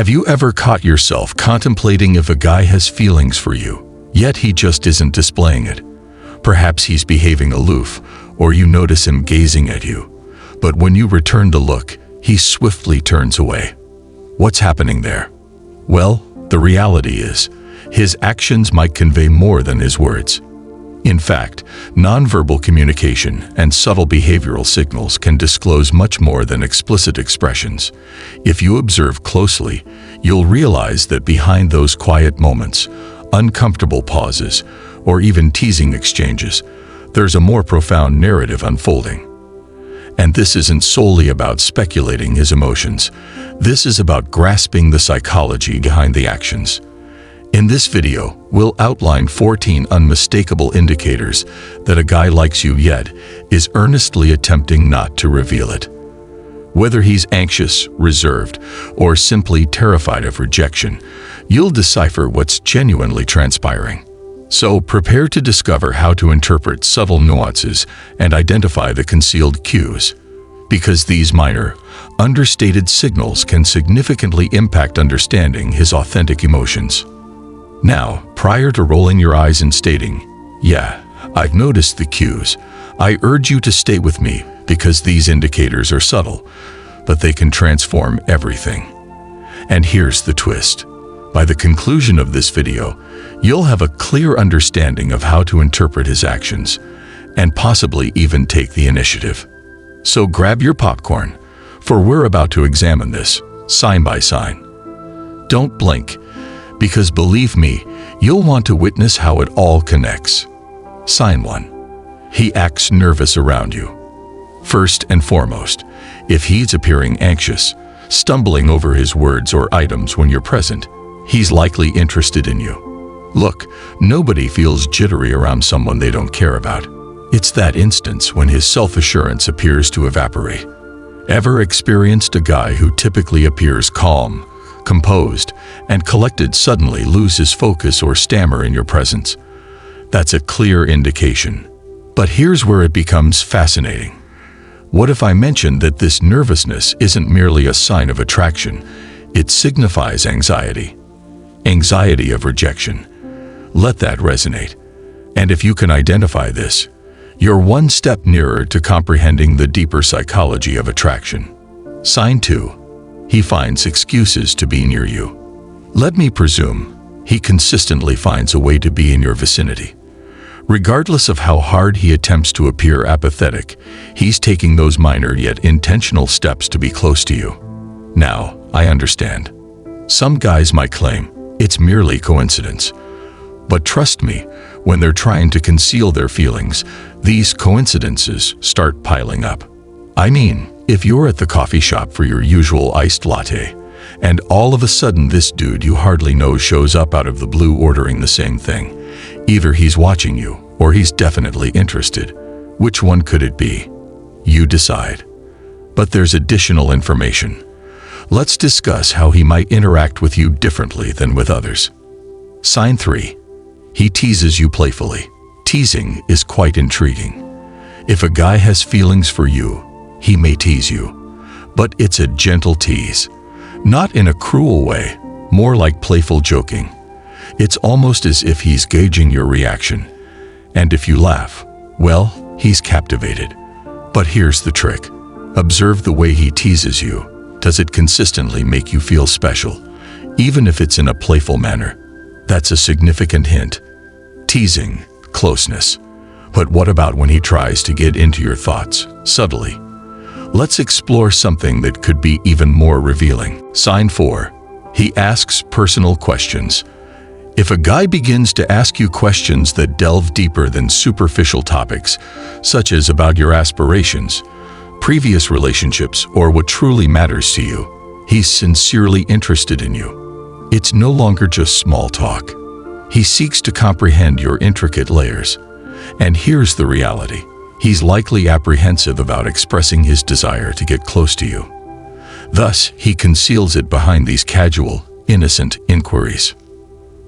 Have you ever caught yourself contemplating if a guy has feelings for you, yet he just isn't displaying it? Perhaps he's behaving aloof, or you notice him gazing at you, but when you return to look, he swiftly turns away. What's happening there? Well, the reality is, his actions might convey more than his words. In fact, nonverbal communication and subtle behavioral signals can disclose much more than explicit expressions. If you observe closely, you'll realize that behind those quiet moments, uncomfortable pauses, or even teasing exchanges, there's a more profound narrative unfolding. And this isn't solely about speculating his emotions. This is about grasping the psychology behind the actions. In this video, we'll outline 14 unmistakable indicators that a guy likes you yet is earnestly attempting not to reveal it. Whether he's anxious, reserved, or simply terrified of rejection, you'll decipher what's genuinely transpiring. So prepare to discover how to interpret subtle nuances and identify the concealed cues, because these minor, understated signals can significantly impact understanding his authentic emotions. Now, prior to rolling your eyes and stating, "Yeah, I've noticed the cues," I urge you to stay with me because these indicators are subtle, but they can transform everything. And here's the twist. By the conclusion of this video, you'll have a clear understanding of how to interpret his actions and possibly even take the initiative. So grab your popcorn, for we're about to examine this, sign by sign. Don't blink, because believe me, you'll want to witness how it all connects. Sign 1. He acts nervous around you. First and foremost, if he's appearing anxious, stumbling over his words or items when you're present, he's likely interested in you. Look, nobody feels jittery around someone they don't care about. It's that instance when his self-assurance appears to evaporate. Ever experienced a guy who typically appears calm, composed, and collected suddenly loses focus or stammer in your presence? That's a clear indication. But here's where it becomes fascinating. What if I mentioned that this nervousness isn't merely a sign of attraction? It signifies anxiety. Anxiety of rejection. Let that resonate. And if you can identify this, you're one step nearer to comprehending the deeper psychology of attraction. Sign 2. He finds excuses to be near you. Let me presume, he consistently finds a way to be in your vicinity. Regardless of how hard he attempts to appear apathetic, he's taking those minor yet intentional steps to be close to you. Now, I understand. Some guys might claim it's merely coincidence. But trust me, when they're trying to conceal their feelings, these coincidences start piling up. I mean, if you're at the coffee shop for your usual iced latte, and all of a sudden this dude you hardly know shows up out of the blue ordering the same thing, either he's watching you or he's definitely interested. Which one could it be? You decide. But there's additional information. Let's discuss how he might interact with you differently than with others. Sign 3. He teases you playfully. Teasing is quite intriguing. If a guy has feelings for you, he may tease you, but it's a gentle tease. Not in a cruel way, more like playful joking. It's almost as if he's gauging your reaction. And if you laugh, well, he's captivated. But here's the trick. Observe the way he teases you. Does it consistently make you feel special, even if it's in a playful manner? That's a significant hint. Teasing, closeness. But what about when he tries to get into your thoughts, subtly? Let's explore something that could be even more revealing. Sign 4. He asks personal questions. If a guy begins to ask you questions that delve deeper than superficial topics, such as about your aspirations, previous relationships, or what truly matters to you, he's sincerely interested in you. It's no longer just small talk. He seeks to comprehend your intricate layers. And here's the reality. He's likely apprehensive about expressing his desire to get close to you. Thus, he conceals it behind these casual, innocent inquiries.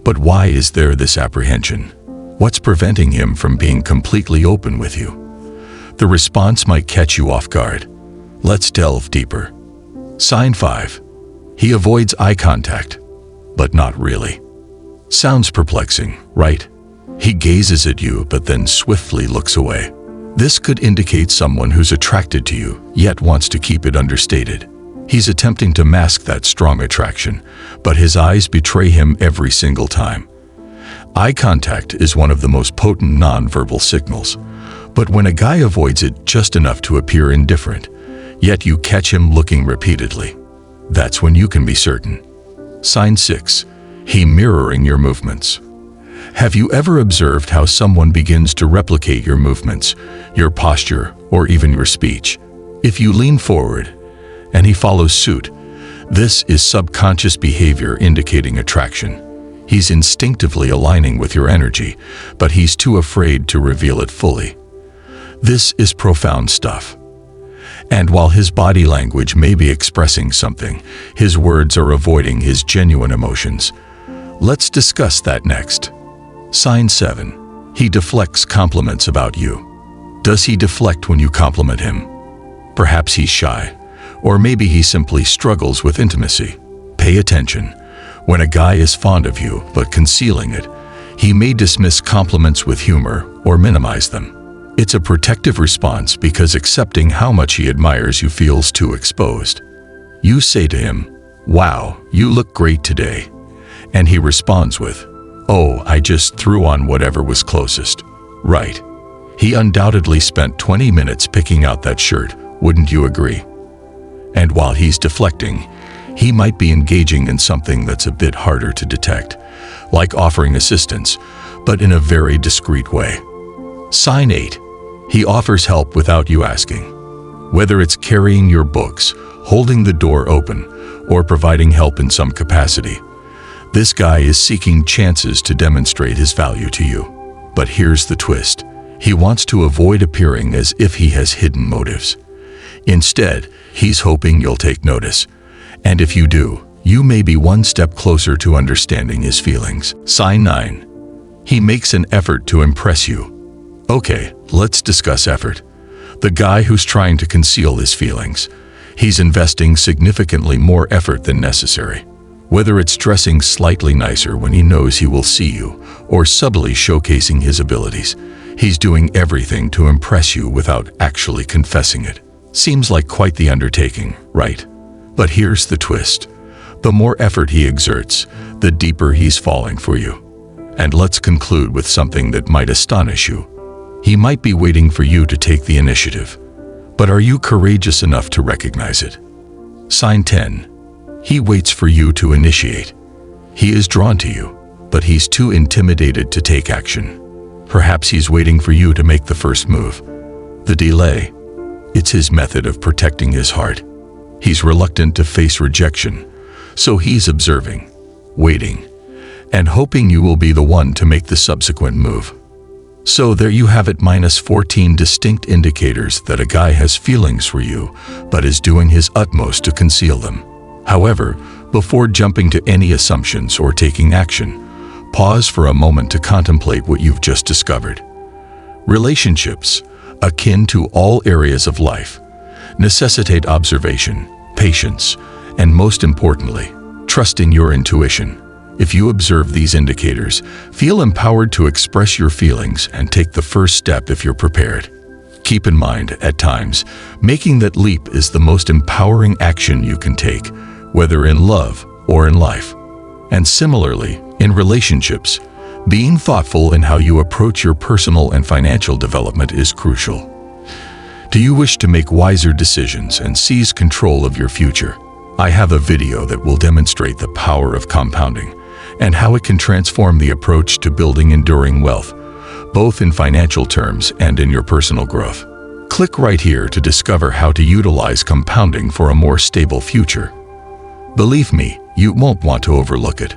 But why is there this apprehension? What's preventing him from being completely open with you? The response might catch you off guard. Let's delve deeper. Sign 5. He avoids eye contact, but not really. Sounds perplexing, right? He gazes at you but then swiftly looks away. This could indicate someone who's attracted to you, yet wants to keep it understated. He's attempting to mask that strong attraction, but his eyes betray him every single time. Eye contact is one of the most potent non-verbal signals, but when a guy avoids it just enough to appear indifferent, yet you catch him looking repeatedly, that's when you can be certain. Sign 6. He mirroring your movements. Have you ever observed how someone begins to replicate your movements, your posture, or even your speech? If you lean forward and he follows suit, this is subconscious behavior indicating attraction. He's instinctively aligning with your energy, but he's too afraid to reveal it fully. This is profound stuff. And while his body language may be expressing something, his words are avoiding his genuine emotions. Let's discuss that next. Sign 7. He deflects compliments about you. Does he deflect when you compliment him? Perhaps he's shy, or maybe he simply struggles with intimacy. Pay attention. When a guy is fond of you but concealing it, he may dismiss compliments with humor or minimize them. It's a protective response because accepting how much he admires you feels too exposed. You say to him, "Wow, you look great today." And he responds with, "Oh, I just threw on whatever was closest." Right. He undoubtedly spent 20 minutes picking out that shirt, wouldn't you agree? And while he's deflecting, he might be engaging in something that's a bit harder to detect, like offering assistance, but in a very discreet way. Sign 8. He offers help without you asking. Whether it's carrying your books, holding the door open, or providing help in some capacity, this guy is seeking chances to demonstrate his value to you. But here's the twist. He wants to avoid appearing as if he has hidden motives. Instead, he's hoping you'll take notice. And if you do, you may be one step closer to understanding his feelings. Sign 9. He makes an effort to impress you. Okay, let's discuss effort. The guy who's trying to conceal his feelings, he's investing significantly more effort than necessary. Whether it's dressing slightly nicer when he knows he will see you, or subtly showcasing his abilities, he's doing everything to impress you without actually confessing it. Seems like quite the undertaking, right? But here's the twist. The more effort he exerts, the deeper he's falling for you. And let's conclude with something that might astonish you. He might be waiting for you to take the initiative. But are you courageous enough to recognize it? Sign 10. He waits for you to initiate. He is drawn to you, but he's too intimidated to take action. Perhaps he's waiting for you to make the first move. The delay, it's his method of protecting his heart. He's reluctant to face rejection, so he's observing, waiting, and hoping you will be the one to make the subsequent move. So there you have it, -14 distinct indicators that a guy has feelings for you, but is doing his utmost to conceal them. However, before jumping to any assumptions or taking action, pause for a moment to contemplate what you've just discovered. Relationships, akin to all areas of life, necessitate observation, patience, and most importantly, trusting your intuition. If you observe these indicators, feel empowered to express your feelings and take the first step if you're prepared. Keep in mind, at times, making that leap is the most empowering action you can take, whether in love or in life. And similarly, in relationships, being thoughtful in how you approach your personal and financial development is crucial. Do you wish to make wiser decisions and seize control of your future? I have a video that will demonstrate the power of compounding and how it can transform the approach to building enduring wealth, both in financial terms and in your personal growth. Click right here to discover how to utilize compounding for a more stable future. Believe me, you won't want to overlook it.